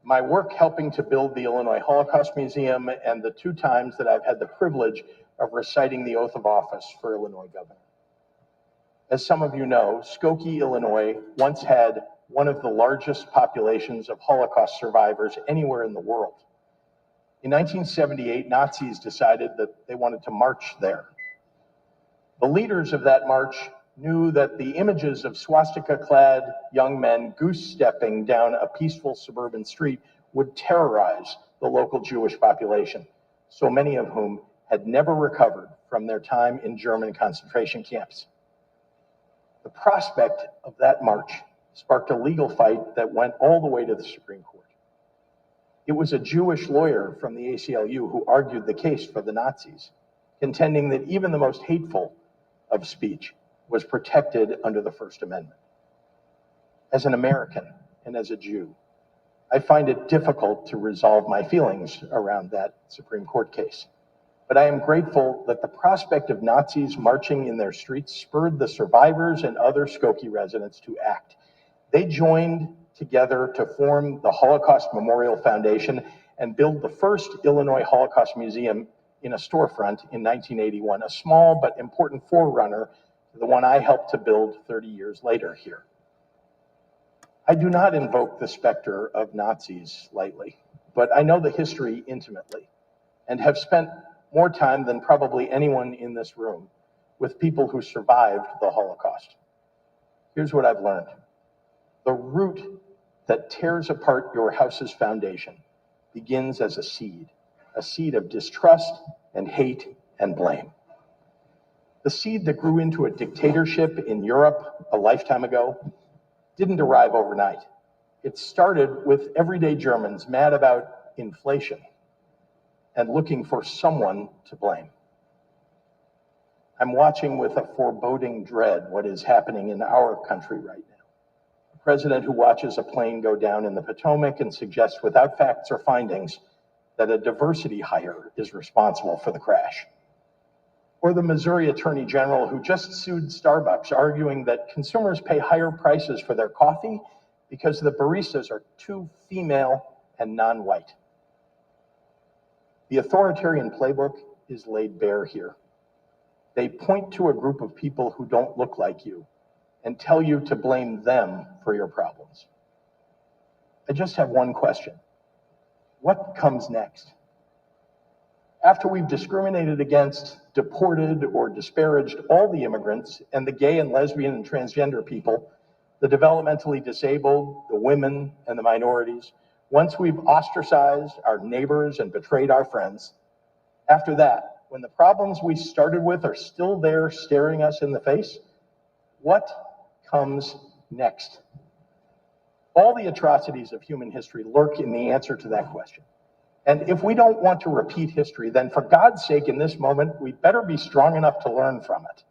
my work helping to build the Illinois Holocaust Museum, and the 2 times that I've had the privilege of reciting the oath of office for Illinois governor. As some of you know, Skokie, Illinois once had one of the largest populations of Holocaust survivors anywhere in the world. In 1978, Nazis decided that they wanted to march there. The leaders of that march knew that the images of swastika-clad young men goose-stepping down a peaceful suburban street would terrorize the local Jewish population, so many of whom had never recovered from their time in German concentration camps. The prospect of that march sparked a legal fight that went all the way to the Supreme Court. It was a Jewish lawyer from the ACLU who argued the case for the Nazis, contending that even the most hateful of speech was protected under the First Amendment. As an American and as a Jew, I find it difficult to resolve my feelings around that Supreme Court case. But I am grateful that the prospect of Nazis marching in their streets spurred the survivors and other Skokie residents to act. They joined together to form the Holocaust Memorial Foundation and build the first Illinois Holocaust Museum in a storefront in 1981, a small but important forerunner to the one I helped to build 30 years later here. I do not invoke the specter of Nazis lightly, but I know the history intimately and have spent more time than probably anyone in this room with people who survived the Holocaust. Here's what I've learned. The root that tears apart your house's foundation begins as a seed of distrust and hate and blame. The seed that grew into a dictatorship in Europe a lifetime ago didn't arrive overnight. It started with everyday Germans mad about inflation and looking for someone to blame. I'm watching with a foreboding dread what is happening in our country right now. A president who watches a plane go down in the Potomac and suggests without facts or findings that a diversity hire is responsible for the crash. Or the Missouri Attorney General who just sued Starbucks, arguing that consumers pay higher prices for their coffee because the baristas are too female and non-white. The authoritarian playbook is laid bare here. They point to a group of people who don't look like you and tell you to blame them for your problems. I just have one question. What comes next? After we've discriminated against, deported, or disparaged all the immigrants and the gay and lesbian and transgender people, the developmentally disabled, the women and the minorities, once we've ostracized our neighbors and betrayed our friends, after that, when the problems we started with are still there staring us in the face, what comes next? All the atrocities of human history lurk in the answer to that question. And if we don't want to repeat history, then for God's sake, in this moment, we better be strong enough to learn from it.